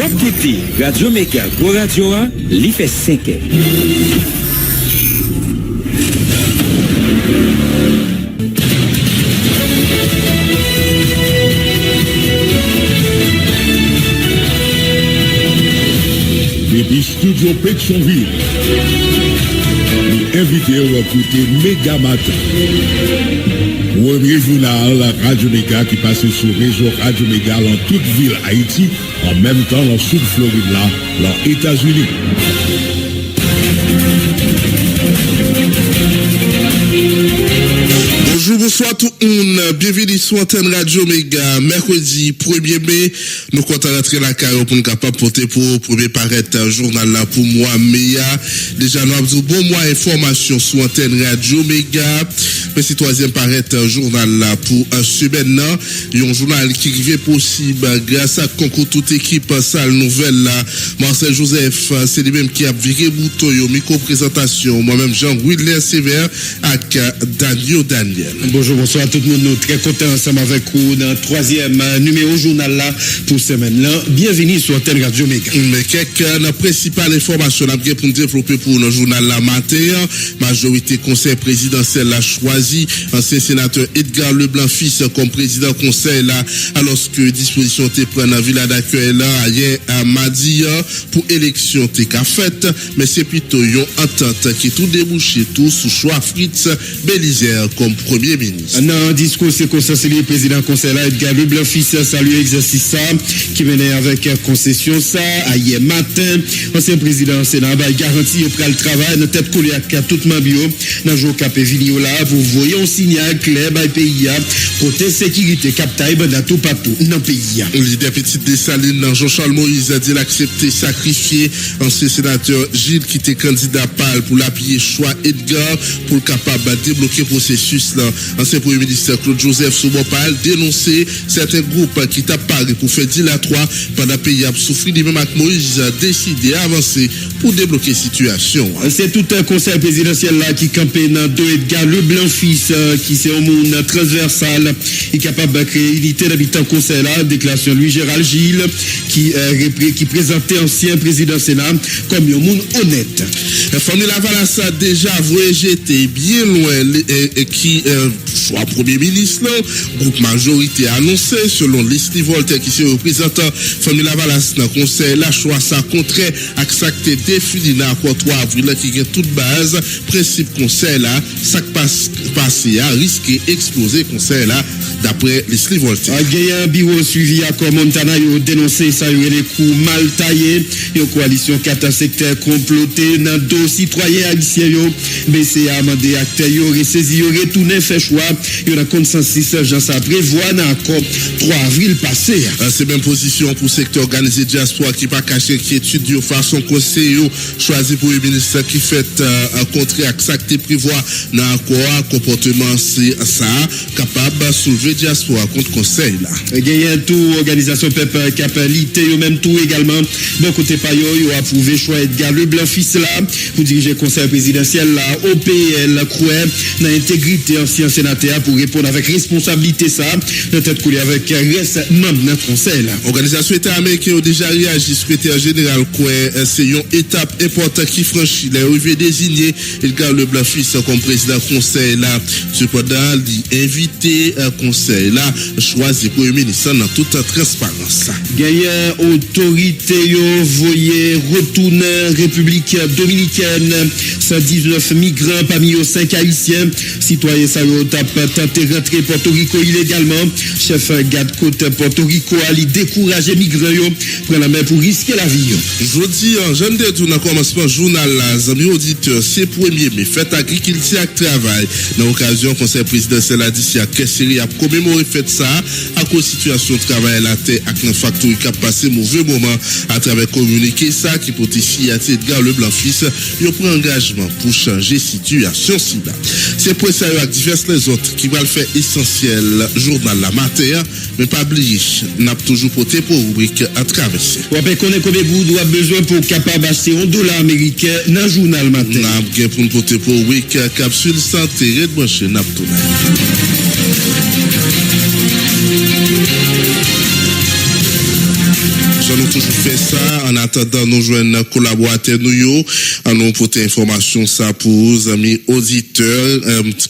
Wap Kiti, Radio Mega, Go Radio A, li fait 5 ans. Depuis Studio Pétionville, nous invitons à écouter Méga Matin. Premier journal Radio Méga qui passe sur le réseau Radio Méga dans toute ville Haïti, en même temps dans le sud Floride, là, dans les États-Unis. Bonjour, bonsoir tout le monde. Bienvenue sur Antenne Radio Méga. Mercredi 1er mai, nous comptons rentrer la carrière pour nous capable porter pour premier paraître journal là pour moi, Méa. Déjà, nous avons bon mois information sur Antenne Radio Méga. Mais c'est troisième paraître journal là pour un semaine là. Un journal qui est possible grâce à concours toute équipe salle nouvelle là. Marcel Joseph, c'est lui-même qui a viré bouton yo micro présentation. Moi-même Jean-Wilder Sévère avec Daniel. Bonjour, bonsoir à tout le monde. Nous très contents ensemble avec vous dans le troisième numéro journal là pour semaine là. Bienvenue sur Antenne Radio Méga. Mais quelques principales informations pour nous développer pour le journal la matin. Majorité conseil présidentiel a choisi ancien sénateur Edgar Leblanc-Fils comme président conseil là, alors que disposition était prise dans la villa d'accueil là hier à mardi pour élection t'es qu'a faite, mais c'est plutôt une entente qui tout débouché tout sous choix Fritz Bélizer comme premier ministre. Dans un discours circonstancié, le président conseil là Edgar Leblanc-Fils salue l'exercice ça qui menait avec concession ça hier matin. Ancien président Sénat va garantir auprès le travail dans tête collée à tout membre dans jour capé vidéo là vous voyez un signal clair by pays côté sécurité captail dans tout partout dans le pays. Le leader Petit Dessalines Jean-Charles Moïse a dit l'accepter sacrifier ancien sénateur Gilles qui était candidat pâle pour l'appuyer choix Edgar pour le capable de débloquer processus là. Ancien premier ministre Claude Joseph Soubopal dénoncé certains groupes qui t'apparent pour faire dilatoire pendant que le pays a souffert lui-même avec Moïse a décidé d'avancer pour débloquer la situation. C'est tout un conseil présidentiel là qui campait dans deux Edgar Leblanc-Fils qui c'est un monde transversal et capable de créer unité d'habitants conseil là. Déclaration Louis Gérald Gilles qui présentait ancien président Sénat comme un monde honnête. La famille Lavalas a déjà voyagé bien loin et qui soit premier ministre là, groupe majorité annoncé selon Leslie Voltaire qui se représentant famille Lavalas dans conseil là choix ça contraire accepté défini dans l'accord 3 avril qui est toute base principe conseil là ça passé à risquer exploser conseil là d'après Leslie Voltaire. Il y a un bureau suivi à Montana qui a dénoncé ça les coups mal taillés une coalition 4 secteurs comploté dans deux citoyens haïtiens BCA a demandé acteurs ressaisi retourner fait choix il y a un consensus Jean ça prévoit dans l'accord 3 avril passé. C'est même position pour secteur organisé diaspora qui pas caché qui étudie de façon conseil choisi pour le ministre qui fait un contrat accepté prévoit dans l'accord comportement c'est ça capable de soulever diaspora contre conseil là. Il y a tout organisation peuple capacité même tout également bon côté payo il a approuvé choix Edgar Leblanc-Fils là pour diriger conseil présidentiel là OPL croit dans l'intégrité ancien sénateur pour répondre avec responsabilité ça dans tête coulée avec reste membre dans conseil là. Organisation état américain a déjà réagi secrétaire général quoi c'est une étape importante qui franchit les arrivées désigné Edgar Leblanc-Fils comme président conseil là cependant invité conseil là choisi premier ministre dans toute transparence. Gagnant autorité yo voyez retourner République dominicaine 119 migrants parmi eux 5 haïtiens citoyens ça yo tenté rentrer Porto Rico illégalement chef garde côte Porto Rico ali décourager migrants yo prendre la main pour risquer la vie. Jeudi jeune de tout dans commencement journal là amis auditeurs c'est premier mai fête agriculture et travail dans occasion conseil présidentiel a dit si à Kesseri a commémoré fête ça à cause situation de travail la terre avec un facteur qui a passé mauvais moment à travers communiquer ça qui peut ici à Edgar Leblanc-Fils il prend engagement pour changer situation sida. C'est pour ça avec divers les autres qui va le faire essentiel journal la matin mais pas oublier n'a toujours porté pour rubrique à traverser. On peut connaître combien vous doit besoin pour capable acheter $1 américain dans journal matin. N'a pour porter pour rubrique capsule santé red branché n'a tout. nous toujours fait ça. En attendant, nous joignons collaborateurs nous, nous porter information ça pour nos amis auditeurs.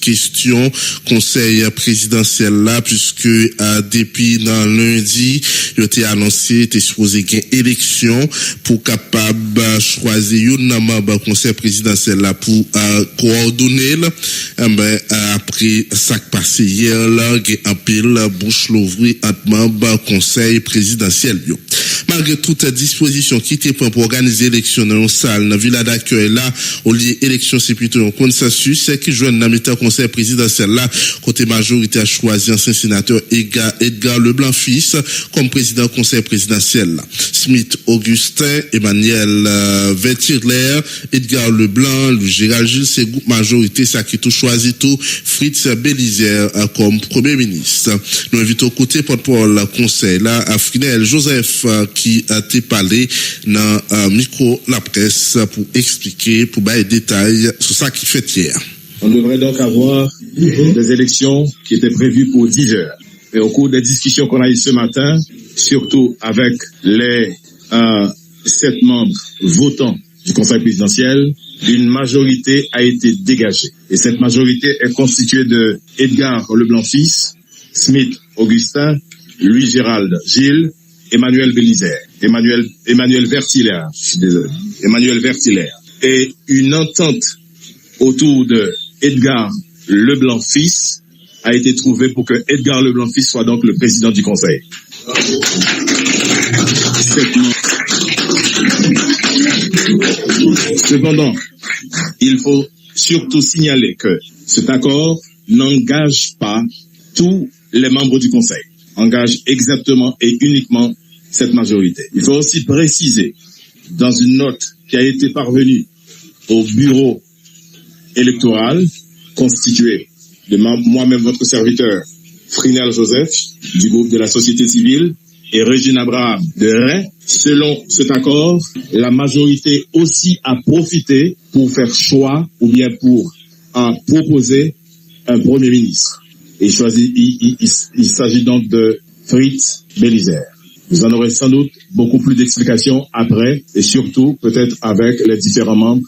Question conseil présidentiel là, puisque depuis dans lundi, il était annoncé, était supposé qu'il y ait une élection pour capable choisir un membre conseil présidentiel là pour coordonner. Après ça qui passé hier là, il y a un pile bouche l'ouvrir entre membres conseil présidentiel. Malgré toute disposition qui était pour organiser l'élection dans une salle, dans la ville d'accueil là, au lieu élection c'est plutôt un consensus, c'est qui joue dans le conseil présidentiel là, côté majorité a choisi ancien sénateur Edgar Leblanc-Fils comme président conseil présidentiel là. Smith Augustin, Emmanuel Vertirler, Edgar Leblanc, Gérald Gilles, c'est groupe majorité, ça qui tout choisi tout, Fritz Bélizer comme premier ministre. Nous invitons côté porte-parole conseil là, à Frinel Joseph qui a été parlé dans micro la presse pour expliquer, pour bailler des détails sur ça qui fait hier. On devrait donc avoir des élections qui étaient prévues pour 10 heures. Et au cours des discussions qu'on a eues ce matin, surtout avec les 7 membres votants du Conseil présidentiel, une majorité a été dégagée. Et cette majorité est constituée de Edgar Leblanc-Fils, Smith Augustin, Louis-Gérald Gilles, Emmanuel Bélizer, Emmanuel Vertilher, Emmanuel Vertilher. Et une entente autour de Edgar Leblanc-Fils a été trouvée pour que Edgar Leblanc-Fils soit donc le président du Conseil. Cependant, il faut surtout signaler que cet accord n'engage pas tous les membres du Conseil, engage exactement et uniquement cette majorité. Il faut aussi préciser, dans une note qui a été parvenue au bureau électoral, constitué de moi-même, votre serviteur, Frinel Joseph, du groupe de la société civile, et Régine Abraham de Rennes. Selon cet accord, la majorité aussi a profité pour faire choix ou bien pour proposer un premier ministre. Il s'agit donc de Fritz Bélizer. Vous en aurez sans doute beaucoup plus d'explications après et surtout peut-être avec les différents membres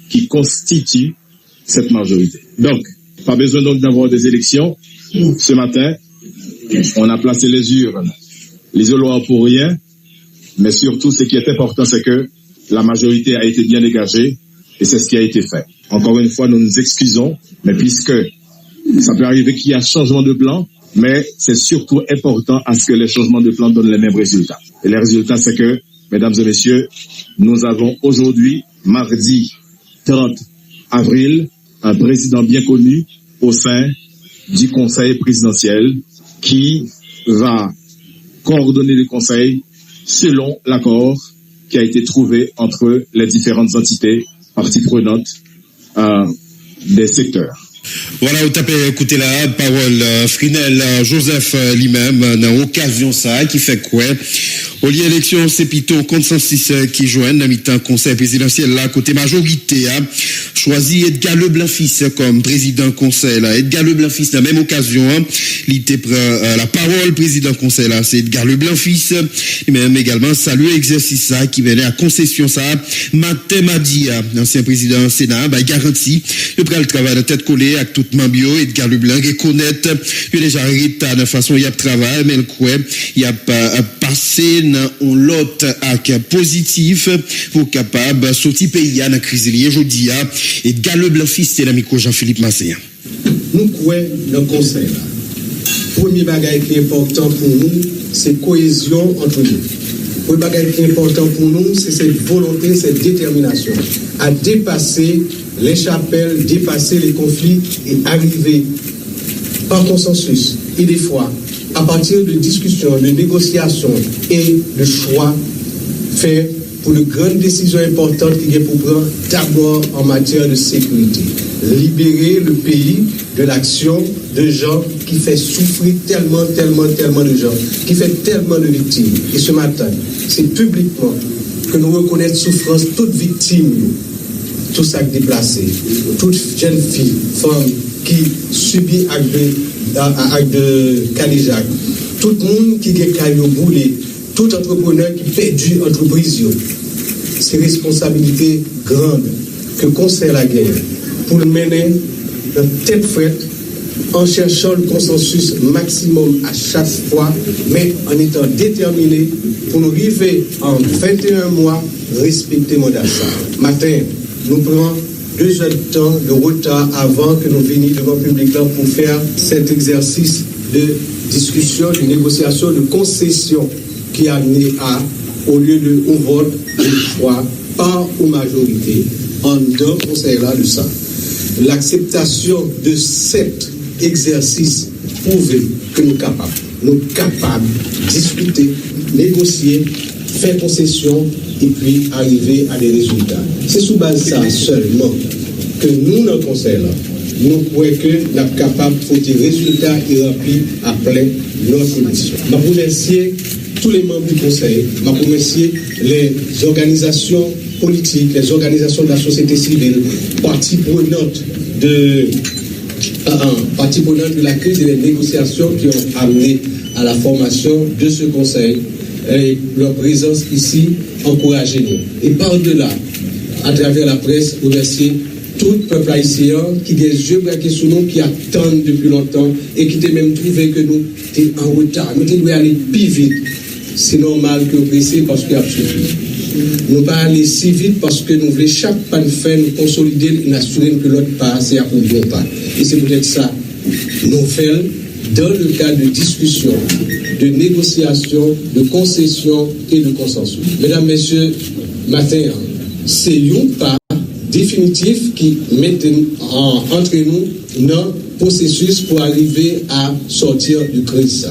qui constituent cette majorité. Donc, pas besoin donc d'avoir des élections. Ce matin, on a placé les urnes, l'isoloir pour rien, mais surtout ce qui est important, c'est que la majorité a été bien dégagée et c'est ce qui a été fait. Encore une fois, nous nous excusons, mais puisque ça peut arriver qu'il y a changement de plan, mais c'est surtout important à ce que les changements de plan donnent les mêmes résultats. Et les résultats, c'est que, mesdames et messieurs, nous avons aujourd'hui, mardi 30 avril, un président bien connu au sein du Conseil présidentiel qui va coordonner le Conseil selon l'accord qui a été trouvé entre les différentes entités, parties prenantes des secteurs. Voilà, vous tapez écouter la parole Frinel Joseph lui-même dans l'occasion ça qui fait quoi au lieu élection c'est plutôt consensus qui joint dans mi-temps conseil présidentiel là côté majorité a choisi Edgar Leblanc-Fils comme président conseil là. Edgar Leblanc-Fils dans la même occasion il était la parole président conseil là c'est Edgar Leblanc-Fils et même également saluer exercice ça qui venait à concession ça Martin Madia ancien président Sénat garantie le prend le travail de tête collée avec tout Mambio Edgar Leblanc reconnaître que déjà arrêté de façon il y a travail mais le quoi il y a passé dans l'autre acte positif pour capable sortir pays dans crise liée aujourd'hui Edgar Leblanc-Fils c'est l'ami Jean-Philippe Masséa. Nous quoi dans le conseil là. Premier bagage qui est important pour nous c'est cohésion entre nous. Le bagage qui est important pour nous c'est cette volonté, cette détermination à dépasser les chapelles, dépasser les conflits et arriver par consensus et des fois à partir de discussions, de négociations et de choix faits pour de grandes décisions importantes qui est pour prendre d'abord en matière de sécurité. Libérer le pays de l'action de gens qui fait souffrir tellement de gens, qui fait tellement de victimes. Et ce matin, c'est publiquement que nous reconnaissons souffrance toute victime, tout ça déplacé, toute jeune fille, femme qui subit acte de calijac, tout le monde qui est caillou boulé, tout entrepreneur qui perdu entreprise, c'est responsabilité grande que le conseil la guerre pour le mener dans tête frette en cherchant le consensus maximum à chaque fois, mais en étant déterminé pour nous arriver en 21 mois, respecter mon achat. Matin, nous prenons 2 heures de temps de retard avant que nous venions devant le public là pour faire cet exercice de discussion, de négociation, de concession qui a amené à, au lieu de un vote, de choix par ou majorité, en deux conseils là de ça. L'acceptation de cet exercice prouve que nous sommes capables de discuter, négocier, faire concession et puis arriver à des résultats. C'est sous base de ça seulement que nous, dans le conseil là, nous croyons que nous sommes capables de faire des résultats et remplir à plein notre mission. Je remercie tous les membres du conseil, je remercie les organisations politiques, les organisations de la société civile, parties prenantes de la crise et des négociations qui ont amené à la formation de ce conseil. Et leur présence ici encourage nous. Et par-delà, à travers la presse, remercier tout le peuple haïtien qui a des yeux braqués sur nous, qui attendent depuis longtemps et qui a même trouvé que nous étions en retard. Nous devons aller plus vite. C'est normal que nous pressons parce qu'il y a suffi. Nous ne pas aller si vite parce que nous voulons chaque pas de faire, nous consolider et nous assurer que l'autre pas, c'est à bon pas. Et c'est peut-être ça, nous faisons dans le cadre de discussion, de négociation, de concession et de consensus. Mesdames, Messieurs, matin, c'est un pas définitif qui met entre nous dans le processus pour arriver à sortir du crise.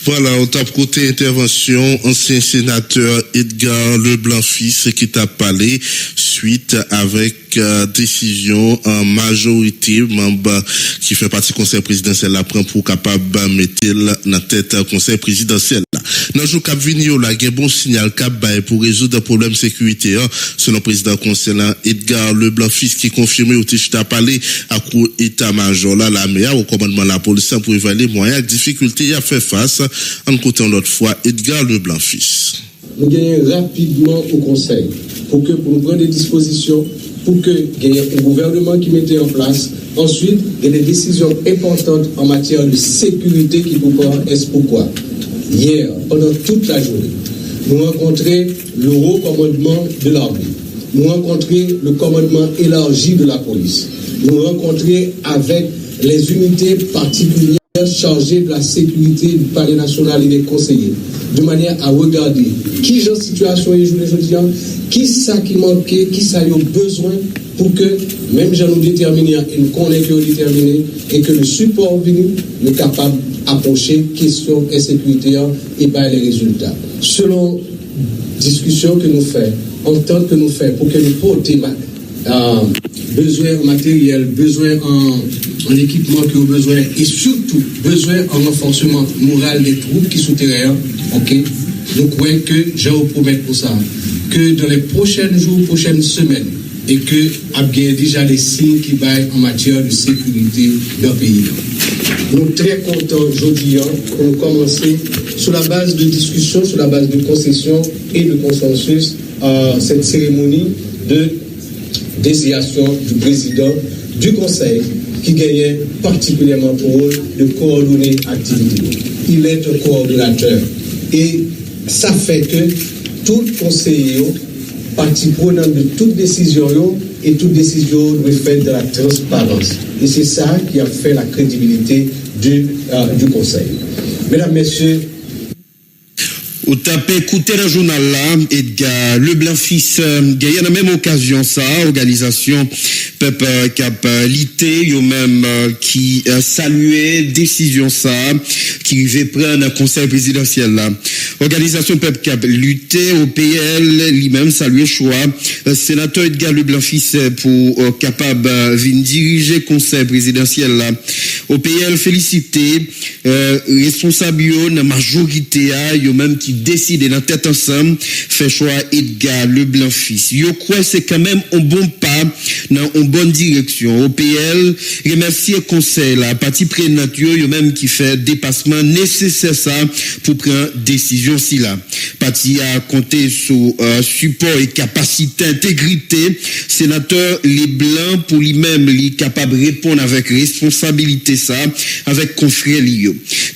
Voilà, au top côté intervention, ancien sénateur Edgar Leblanc-Fils qui t'a parlé suite avec décision en majorité membre qui fait partie du conseil présidentiel la prend pour capable mettre dans tête conseil présidentiel là. Dans jour cap venir là, un bon signal cap pour résoudre des problèmes sécurité selon président conseil Edgar Leblanc-Fils qui confirmé au t'a parlé à cour état-major là la meilleure au commandement de la police pour évaluer moyens difficultés à faire face en côté l'autre fois Edgar Leblanc-Fils. Nous gagnons rapidement au conseil pour nous prendre des dispositions pour que il y ait un gouvernement qui mette en place. Ensuite, il y a des décisions importantes en matière de sécurité qui vous prendre. Est-ce pourquoi? Hier, pendant toute la journée, nous rencontrons le haut commandement de l'armée. Nous rencontrons le commandement élargi de la police. Nous rencontrons avec les unités particulières chargées de la sécurité du palais national et des conseillers, de manière à regarder qui est en situation aujourd'hui, qui ça qui manquait, qui ça y a besoin pour que même gens nous déterminer et nous connaissons que déterminer et que le support venu est capable d'approcher question insécurité et bien les résultats. Selon discussion que nous faisons, entente que nous faisons pour que nous portions besoin en matériel, besoin en équipement que nous avons besoin et surtout besoin en renforcement moral des troupes qui sont terrain. Ok, nous croyons que je vous promets pour ça que dans les prochains jours, prochaines semaines, et que il y a déjà des signes qui baillent en matière de sécurité dans le pays. Nous sommes très contents aujourd'hui pour nous commencer sur la base de discussion, sur la base de concession et de consensus cette cérémonie de désignation du président du conseil qui gagnait particulièrement pour rôle de coordonner l'activité. Il est un coordonnateur et ça fait que tout conseiller partie prenante de toute décision et toute décision doit être faite dans la transparence. Et c'est ça qui a fait la crédibilité du conseil. Mesdames, Messieurs, Au tapé écouter le journal là, Edgar Leblanc-Fils, gagne à la même occasion ça, organisation peuple cap lité, yo même qui saluait décision ça, qui veut prendre un conseil présidentiel là. Organisation peuple cap lutter au PL, lui-même saluer choix, sénateur Edgar Leblanc-Fils pour capable venir diriger conseil présidentiel là. Au PL félicité responsable yo na majorité yo même qui décidé dans tête ensemble fait choix Edgar Leblanc fils. Yo crois c'est quand même un bon pas dans une bonne direction. OPL remercie le conseil la partie prenante yo même qui fait dépassement nécessaire ça pour prendre décision si là. Parti a compté sur support et capacité intégrité sénateur Les Blancs pour lui-même lui capable répondre avec responsabilité ça avec confrère li.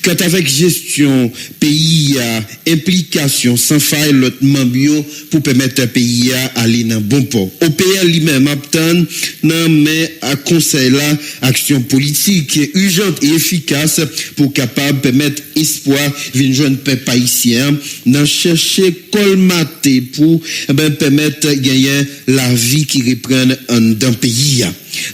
Quant avec gestion pays à implication sans faille l'autre membre pour permettre un pays à aller dans bon port. OPL lui-même obtient non mais à conseil là action politique urgente et efficace pour capable permettre espoir d'une jeune peuple haïtien dans chercher colmater pour permettre gagner la vie qui reprenne dans pays.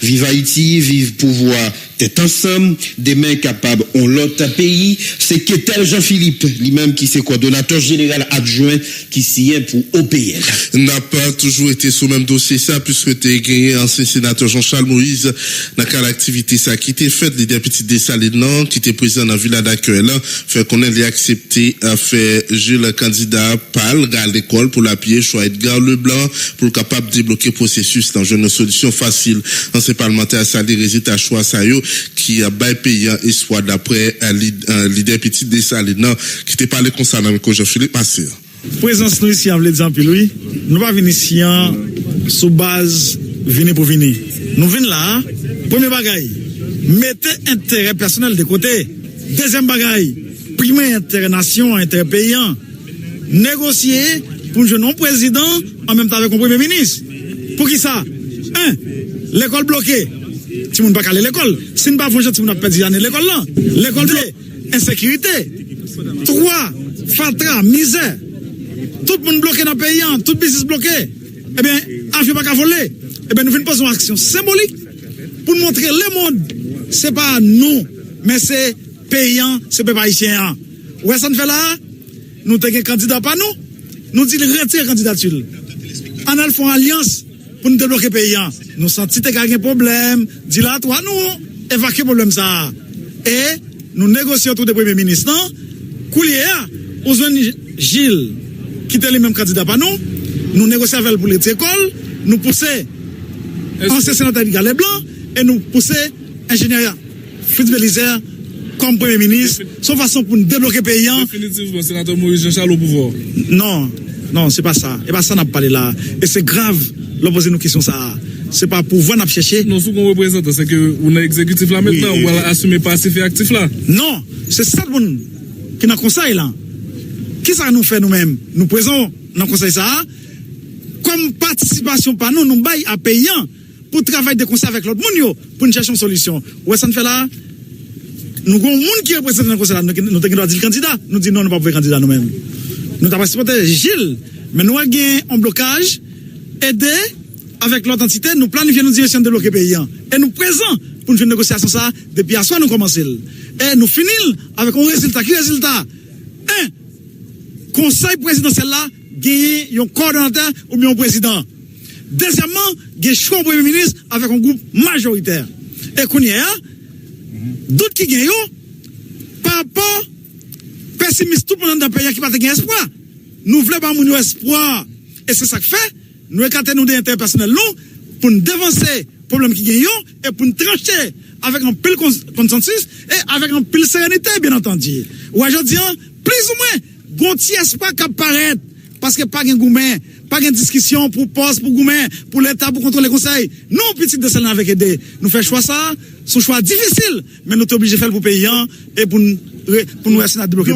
Vive Haïti, vive pouvoir, t'es ensemble, des mains capables, on l'autre pays, c'est Ketel Jean-Philippe, lui-même qui c'est coordonnateur général adjoint qui signe pour OPL. N'a pas toujours été sous le même dossier ça, puisque t'es gagné ancien sénateur Jean-Charles Moïse, dans quelle activité ça qui était faite, les députés Dessalines, qui était présent dans la ville d'accueil là, fait qu'on ait accepté à faire le candidat PAL à l'école pour l'appuyer, choix Edgar Leblanc, pour le capable de débloquer le processus dans une solution facile. Ancien parlementaire sali résultat choix ça yo qui a bail payant espoir d'après leader petit Dessalines qui était parlé concernant avec Jean-Philippe Passé. Présence nous ici en veut dire lui, nous pas venir ici sous base venir pour venir. Nous venons là, premier bagaille, mettez intérêt personnel de côté. Deuxième bagaille, primer intérêt nation, intérêt paysan. Négocier pour un non président en même temps avec un premier ministre. Pour qui ça? L'école bloquée. Si vous ne pas aller à l'école, si vous ne pas faire si vous n'avez pas dit l'école là. L'école de insécurité. 3, fatra, misère. Tout le monde bloqué dans le pays, tout le business bloqué. Eh bien, affaire pas qu'à voler. Eh bien, nous venons poser une action symbolique pour montrer le monde. C'est pas nous, mais c'est payant, c'est pas haïtien. Ouais, ça ne fait là, nous avons un candidat pas nous. Nous disons retirer la candidature. On a fait une alliance pour nous débloquer le pays. Nous sentons qu'il y a un problème. Dis là, toi, nous évacuer le problème ça. Et nous négocions tout le premier ministre. Coulier, aux Gilles, qui était le même candidat pas nous. Nous négocions avec pour l'école. Nous poussons ancien sénateur Edgar Leblanc et nous poussons ingénieur Fritz Belizer comme premier ministre. Son façon pour nous débloquer le pays. Définitivement, sénateur Maurice Jean-Charles au pouvoir. Non, c'est pas ça. Et pas ça n'a pas parlé là. Et c'est grave. L'opposé nous question ça. C'est pas pour voir n'a chercher. Non, ce qu'on représente, c'est que on est exécutif là maintenant, ou alors assumer passif et actif là. Non, c'est ça le monde qui n'a conseil là. Qui ça nous fait nous-mêmes? Nous présents dans le conseil ça. Comme participation par nous, nous baillons à payant pour travailler de conseil avec l'autre monde pour nous chercher une solution. Ouais, ça nous fait là. Nous avons un monde qui représente dans le conseil là. Nous avons dit le candidat. Nous disons non, nous ne pouvons pas candidat nous-mêmes. Nous avons participé Gilles, mais nous avons un blocage. Aider avec l'autre entité, nous planifions nos directions de bloquer pays. Et nous présents pour une négociation ça, depuis à soir nous commençons. Et nous finissons avec un résultat. Quel résultat? Conseil présidentiel là, gagner un coordonnateur ou bien un président. Deuxièmement, gagner choix premier ministre avec un groupe majoritaire. Et qu'on y a, d'autres qui gagnent, par rapport pessimiste tout le monde dans le pays qui n'a pas espoir. Nous voulons pas mon espoir. Et c'est ça que fait. Nous écartons nous des intérêts personnels pour nous dévancer les problèmes qui gagnent et pour nous trancher avec un pile consensus et avec un pile sérénité, bien entendu. Ou aujourd'hui, plus ou moins, gonti espoir qui apparaît parce que pas de goumen, pas de discussion pour poste, pour goumen, pour l'État, pour contrôler les conseils. Nous, petit de celle-là avec aider. Nous faisons choix ça, c'est un choix difficile, mais nous sommes obligés de faire pour payer et pour nous rester à débloquer.